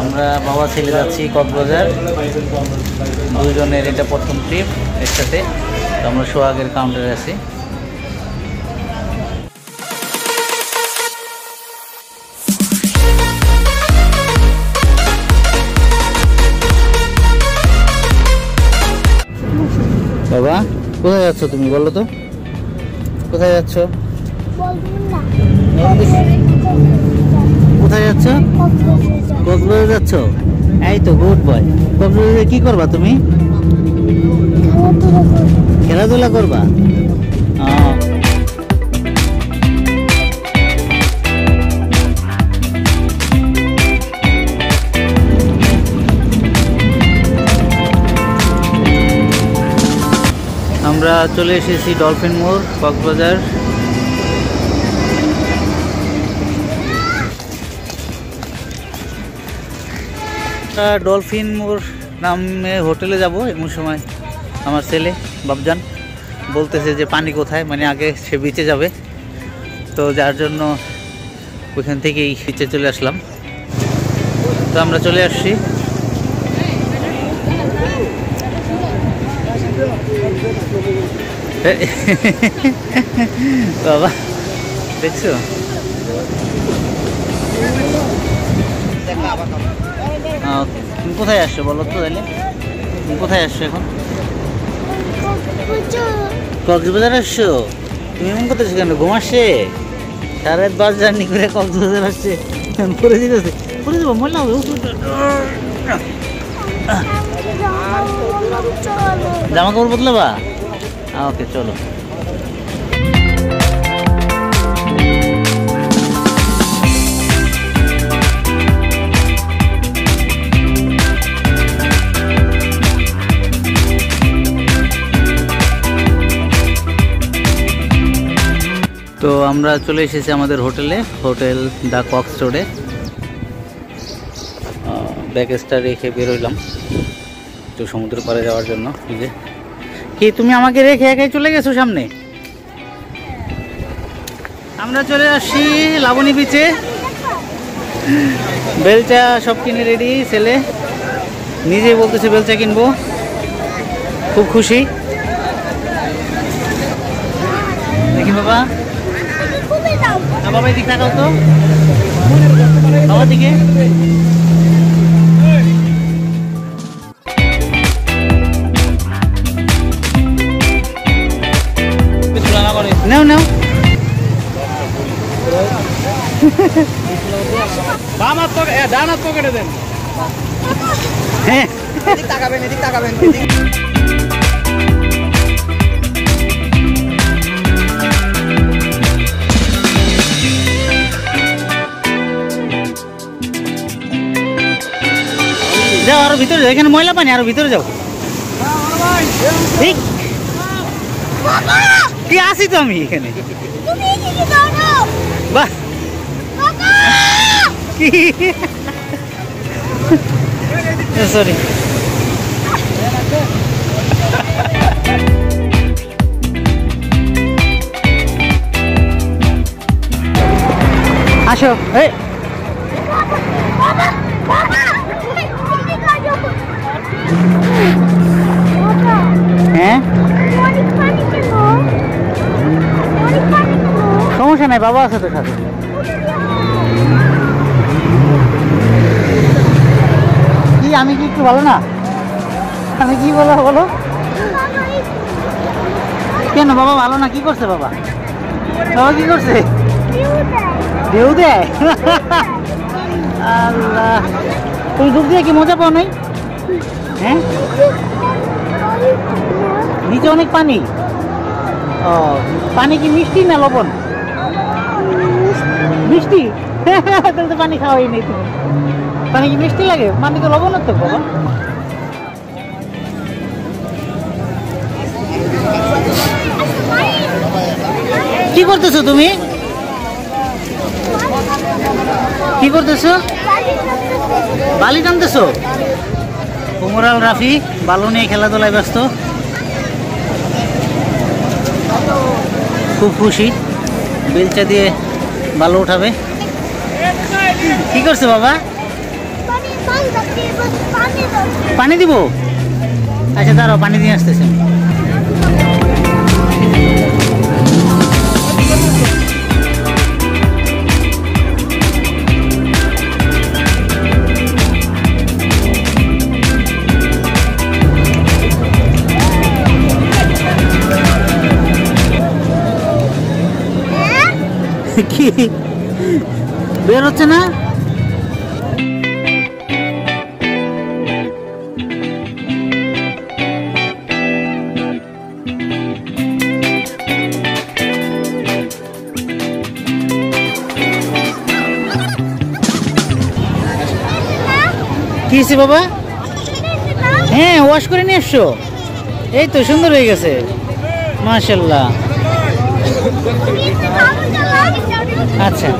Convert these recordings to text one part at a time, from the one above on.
আমরা বাবা ছেলে যাচ্ছি কক্সবাজার, দুজনের এটা প্রথম ট্রিপ একসাথে। তো আমরা সোহাগের কাউন্টারে আছি। বাবা কোথায় যাচ্ছ তুমি, বলো তো কোথায় যাচ্ছ? কোথায় যাচ্ছ? কক্সবাজার যাচ্ছ? এই তো গুড বয়। কক্সবাজারে কি করবা তুমি? খেলাধুলা করবা? আমরা চলে এসেছি ডলফিন মোড়, কক্সবাজার। ডলফিন মোড় নামে হোটেলে যাব এমন সময় আমার ছেলে বাবজান বলতেছে যে পানি কোথায়, মানে আগে সে বিচে যাবে। তো যার জন্য ওইখান থেকেই বিচে চলে আসলাম। তো আমরা চলে আসছি। বাবা দেখছো তুমি কোথায় আসছো বলো তো তাহলে? তুমি কোথায় আসছো এখন? কক্সবাজার আসছো? তুমি এমন করতেছো কেন? ঘুম আসছে? সারা রাত বাস জার্নি করে কক্সবাজার আসছে, পরে দিতেছে পরে দেবো মনে হবে। জামা কাপড় বদলাবা? ওকে চলো। তো আমরা চলে এসেছি আমাদের হোটেলে, হোটেল দ্য কক্স রোডে। ব্যাগেজটা রেখে বেরোইলাম তো সমুদ্র পাড়ে যাওয়ার জন্য। কি তুমি আমাকে রেখে একাই চলে গেছো সামনে? আমরা চলে আসছি লাবণী বিচে। বেলচা সব কিনে রেডি, ছেলে নিজেই বলতেছে বেলচা কিনবো, খুব খুশি। দেখি বাবা, বাবা এদিকে থাকাও তো, বাবা দিকে। নাও নাও। ডানাত পকেটে দেন। হ্যাঁ এদিক তাকাবেন, এদিক তাকাবেন। যাও আরো ভিতরে যাও, এখানে ময়লা পানি, আরো ভিতরে যাও। ঠিক কি আসি তো আমি এখানে। বাহ কি সরি। আসো এই হ্যাঁ সমস্যা নাই, বাবা আছে তো সাথে। কি আমি কি একটু ভালো না? আমি কি বলো বলো কেন? বাবা ভালো না? কি করছে বাবা? বাবা কি করছে? ঢেউ দেয়? আল্লাহ, তুমি ডুব দিয়ে কি মজা পাও নাই? হ্যাঁ নিচে অনেক পানি। ও পানি কি মিষ্টি না লবণ? মিষ্টি। তাহলে তো পানি খাওয়াই নেই তুমি। পানি কি মিষ্টি লাগে? পানি তো লবণ তো বাবা। কি করতেছো তুমি? কি করতেছো? বালি টানতেছো? কুমরাল রাফি বালু নিয়ে খেলাধুলায় ব্যস্ত, খুব খুশি। বেলচা দিয়ে বালু উঠাবে। কি করছো বাবা? পানি দিব? আচ্ছা দাঁড়াও, পানি দিয়ে আসতেছে। কি বের হচ্ছে না? কি হয়েছে বাবা? হ্যাঁ, ওয়াশ করে নিয়ে এসছো। এই তো সুন্দর হয়ে গেছে, মাশাআল্লাহ। আচ্ছা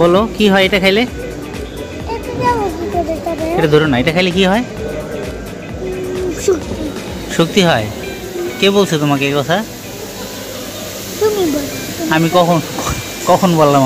বলো কি হয় এটা খাইলে? এটা ধরো না, এটা খাইলে কি হয়? শক্তি হয়। কে বলছে তোমাকে এই কথা? আমি কখন বললাম?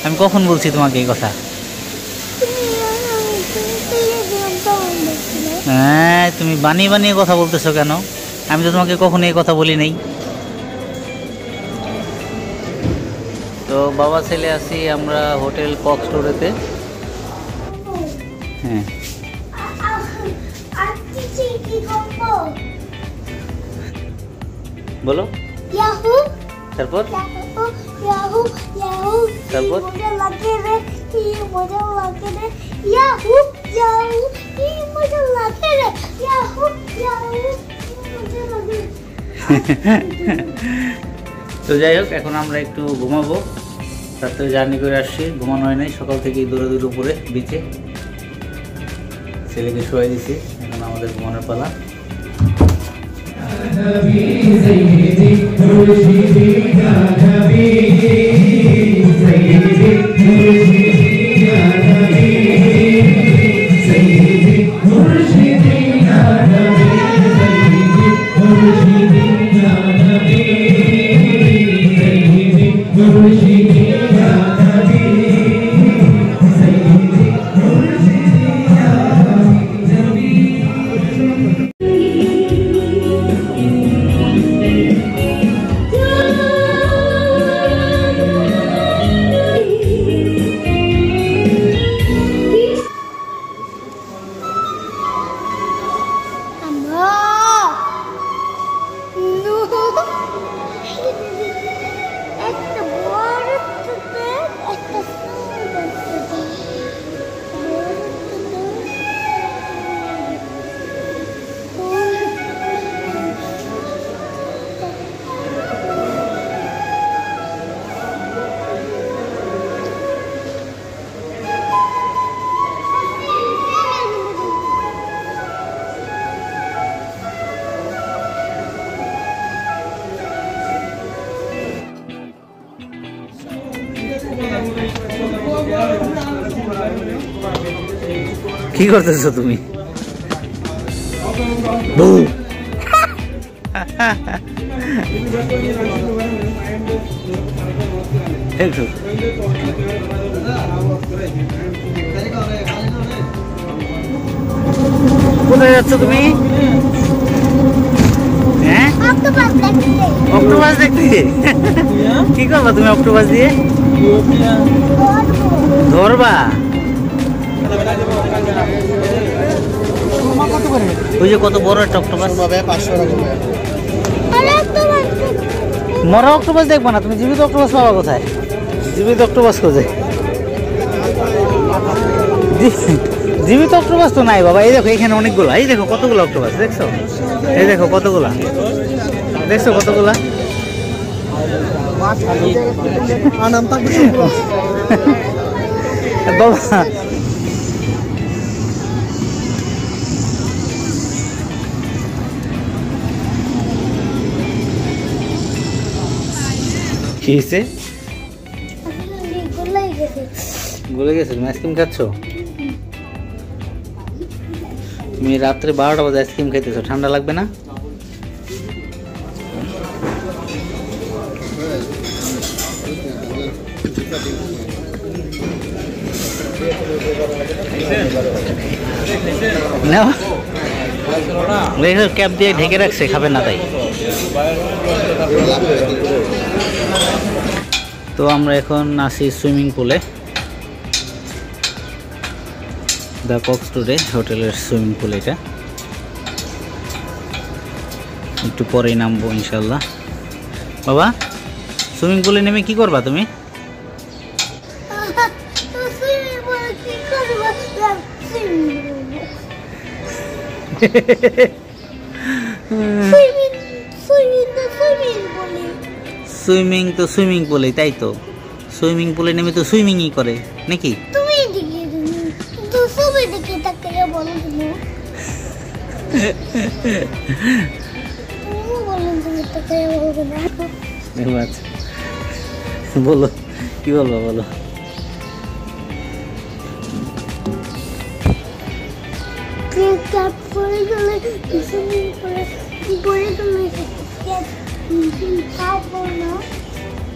আমি কখন বলছি তোমাকে এই কথা? হ্যাঁ, তুমি বানিয়ে বানিয়ে কথা বলতেছো কেন? আমি তো তোমাকে কখনো এই কথা বলি নাই। তো বাবা ছেলে আছি আমরা হোটেল কক্সটোরেতে। হ্যাঁ, বলো। তারপর তারপর তো যাই হোক, এখন আমরা একটু ঘুমাবো। রাত্রে জার্নি করে আসছি, ঘুমানো হয় নাই। সকাল থেকেই দৌড়াদৌড়ি উপরে বিচে, ছেলেকে শোয়াই দিছি। এখন আমাদের ঘুমানোর পালা। কি করতেছো তুমি? বউ একটু কোথায় যাচ্ছ তুমি? হ্যাঁ, অক্টোপাস দেখতে। কি করবা তুমি অক্টোপাস দিয়ে? ধরবা? ওই যে কত বড় একটা অক্টোপাস, 500 টাকা। মরা অক্টোপাস দেখবা না তুমি, জীবিত অক্টোপাস পাবা কোথায়? জীবিত অক্টোপাস খোঁজে, জীবিত অক্টোপাস তো নাই বাবা। এই দেখো এখানে অনেকগুলো, এই দেখো কতগুলো অক্টোপাস দেখছো? এই দেখো কতগুলা, দেখছো কতগুলা? বাবা কি হয়েছে? গলে গেছে? তুমি আইসক্রিম খাচ্ছ? তুমি রাত্রে 12টা বাজে আইসক্রিম খাইতেছো, ঠান্ডা লাগবে না? ক্যাপ দিয়ে ঢেকে রাখছে, খাবে না তাই। তো আমরা এখন আসি সুইমিং পুলে, দ্য কক্স টুডে হোটেলের সুইমিং পুল। এটা একটু পরেই নামবো ইনশাল্লাহ। বাবা, সুইমিং পুলে নেমে কি করবা তুমি? সুইমিং তো সুইমিং পুলে, তাই তো। সুইমিং পুলে নেমে তো সুইমিংই করে নাকি? বলো, কি বলবো বলো।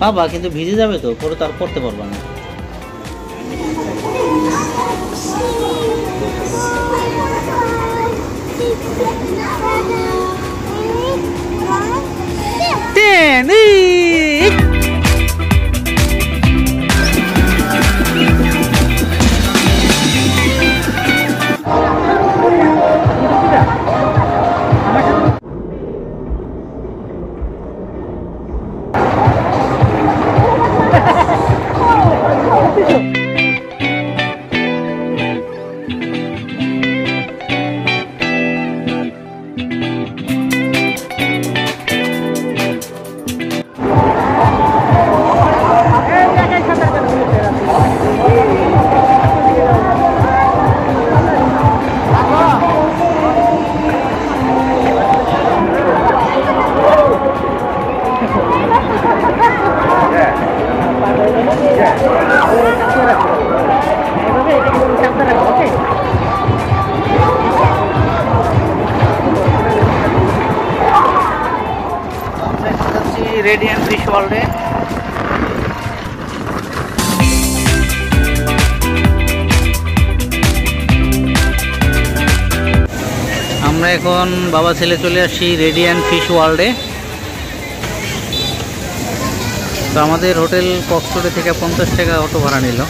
বাবা কিন্তু ভিজে যাবে তো, পরে তো আর পড়তে পারবা না। রেডিয়েন্ট ফিশ ওয়ার্ল্ডে আমরা এখন বাবা ছেলে চলে আসি রেডিয়েন্ট ফিশ ওয়ার্ল্ডে। তো আমাদের হোটেল কক্সটুডে থেকে 50 টাকা অটো ভাড়া নিল।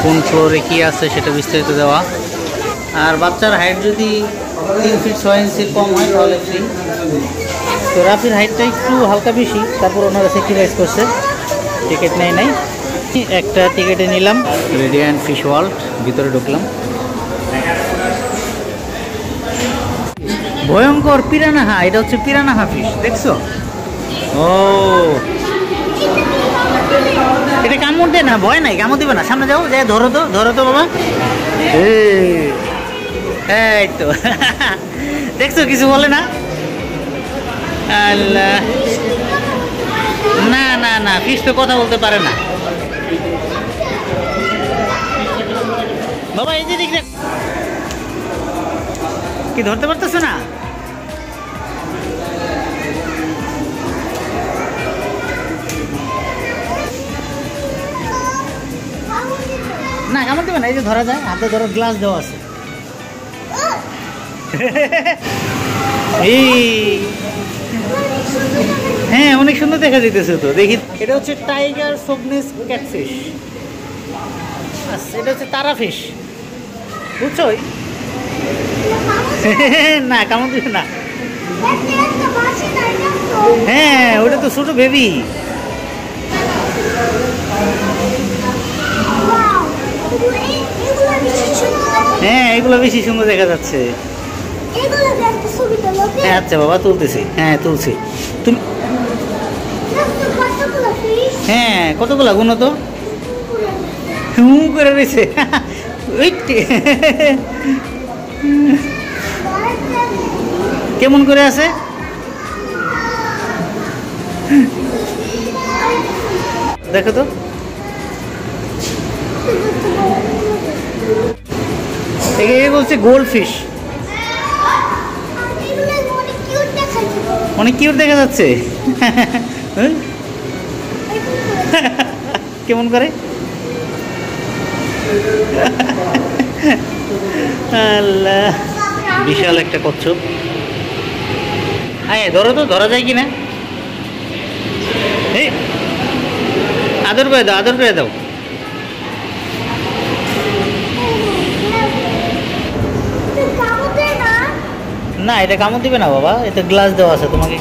কোন ফ্লোরে কি আছে সেটা বিস্তারিত দেওয়া। আর বাচ্চার হাইট যদি 3 ফিট 6 ইঞ্চির কম হয় তাহলে ফ্রি। তো রাফির হাইটটা একটু হালকা বেশি, তারপর ওনারা স্যাক্রিফাইস করছে, টিকিট নেই নাই। একটা টিকিটে নিলাম, রেডিয়েন্ট ফিশ ওয়ার্ল্ড, ভিতরে ঢুকলাম। ভয়ঙ্কর পিরানাহা, এটা হচ্ছে পিরানাহা ফিশ, দেখছো? ও এটা কামড় দেয় না, ভয় নাই, কামড় দিবে না। সামনে যাও, যাই ধরো তো, ধরো তো বাবা। এই তো দেখছো, কিছু বলে না। আল্লাহ, না না না, ফিশ তো কথা বলতে পারে না বাবা। এই যে দিক কি ধরতে পারতেছো না? না কামড় দেবে না, এই যে ধরা যায়, হাতে ধরো, গ্লাস দেওয়া আছে। এই হ্যাঁ, অনেক সুন্দর দেখা যেতেছে তো, দেখি। এটা হচ্ছে টাইগার সোগনেস ক্যাটফিশ, এটা হচ্ছে তারা ফিশ, বুঝছো? না কামড় দিবে না। হ্যাঁ, ওটা তো ছোট বেবি। হ্যাঁ, এগুলো বেশি সুন্দর দেখা যাচ্ছে। হ্যাঁ আচ্ছা বাবা, তুলতেছি। হ্যাঁ তুলছি। তুমি হ্যাঁ, কতগুলা গুণ তো করে রয়েছে। কেমন করে আছে? দেখো তো, একে বলছে গোল্ড ফিশ। অনেক কিউট দেখা যাচ্ছে। কেমন করে? আল্লাহ, বিশাল একটা কচ্ছপ। হ্যাঁ, ধরো তো, ধরা যায় কি না? এই আদর করে দাও, আদর করে দাও। না, এটা কামড় দিবে না বাবা, এটা গ্লাস দেওয়া আছে তোমাকে।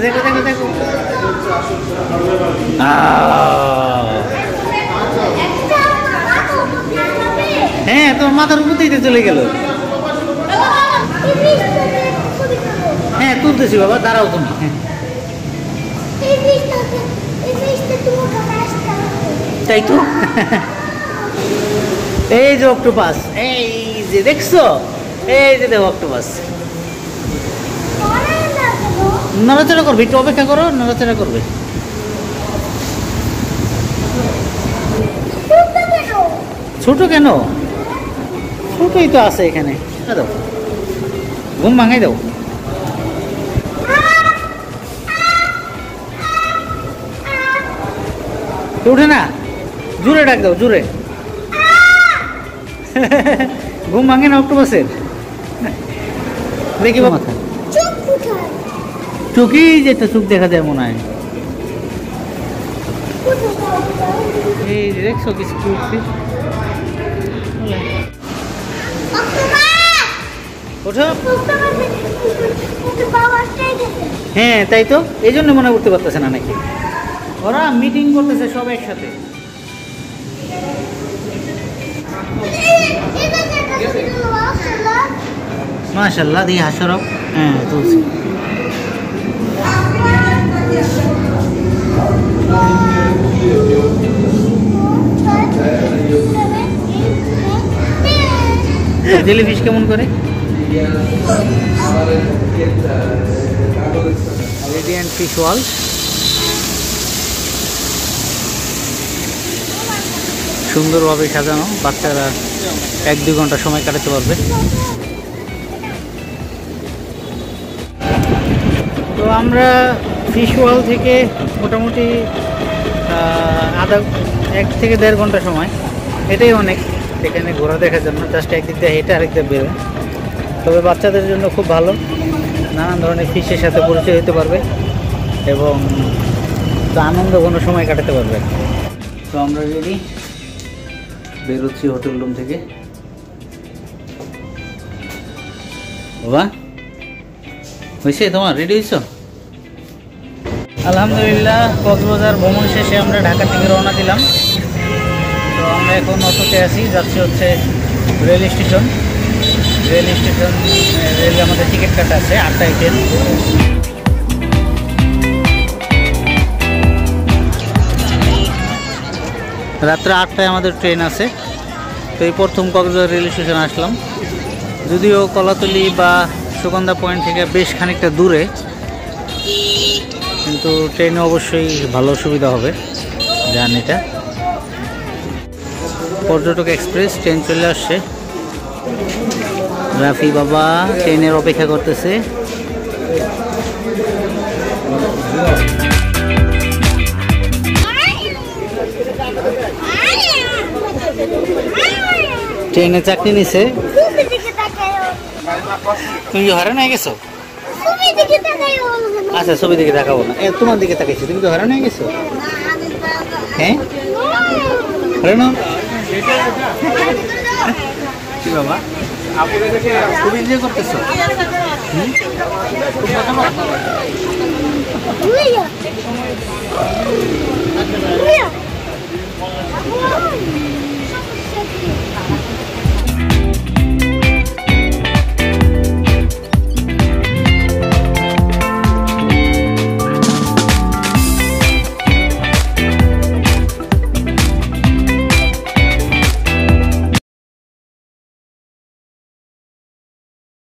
দেখো দেখো দেখো, হ্যাঁ, তোমার মাথার উপর দিয়ে চলে গেল। হ্যাঁ, তুলতেছি বাবা, দাঁড়াও তুমি। তাই তো। এই যে অক্টোপাস, এই যে দেখছো, এই যে দেখো অক্টোপাস। নড়াচড়া করবে, একটু অপেক্ষা করো, নড়াচড়া করবে। ছোট কেন? ছোটই তো আছে এখানে। দাও, ঘুম ভাঙাই দাও। উঠে না, জোরে ডাক দাও, জোরে। ঘুম ভাঙে না অক্টোপাসের? দেখি মাথা, চোখেই যেটা চোখ দেখা যায় মনে হয়। এই দেখছো কিছু উঠছে। হ্যাঁ, তাই তো, এই জন্য মনে করতে পারতেছে না নাকি? ওরা মিটিং করতেছে সব একসাথে। মাশাআল্লাহ, দিয়ে হাসরব। হ্যাঁ, তুলছি। জেলিফিশ কেমন করে? রেডিয়েন্ট ফিশ ওয়াল। সুন্দরভাবে সাজানো, বাচ্চারা 1-2 ঘন্টা সময় কাটাতে পারবে। তো আমরা ফিশ ওয়াল থেকে মোটামুটি 1 থেকে 1.5 ঘন্টা সময়, এটাই অনেক এখানে ঘোরা দেখার জন্য। জাস্ট একদিক দিয়ে হেঁটে আরেক দিয়ে বেরোয়। তবে বাচ্চাদের জন্য খুব ভালো, নানান ধরনের ফিশের সাথে পরিচয় হতে পারবে এবং আনন্দ কোনো সময় কাটাতে পারবে। তো আমরা রেডি, বেরোচ্ছি হোটেল রুম থেকে। বাবা হয়েছে, তোমার রেডি হয়েছো? আলহামদুলিল্লাহ, কক্সবাজার ভ্রমণ শেষে আমরা ঢাকা থেকে রওনা দিলাম। তো আমরা এখন অটোতে আছি, যাচ্ছি হচ্ছে রেল স্টেশন। রেলে আমাদের টিকিট কাটা আছে, 8টায় ট্রেন। রাত্রে 8টায় আমাদের ট্রেন আছে। তো এই প্রথম কক্সবাজার রেল স্টেশন আসলাম। যদিও কলাতলি বা সুগন্ধা পয়েন্ট থেকে বেশ খানিকটা দূরে, কিন্তু ট্রেনে অবশ্যই ভালো সুবিধা হবে জার্নিটা। পর্যটক এক্সপ্রেস ট্রেন চলে আসছে। রাফি বাবা ট্রেনের অপেক্ষা করতেছে। ট্রেনে চাকরি নিছে। তুমি কি হয়রান হয়ে গেছো? আচ্ছা, ছবি দিকে দেখাবো না, তোমার দিকে তাকাইছি। তুমি কি হয়রান হয়ে গেছো? হ্যাঁ, হয়রান কি বাবা, খুব এনজয় করতেছো? Iya. Iya.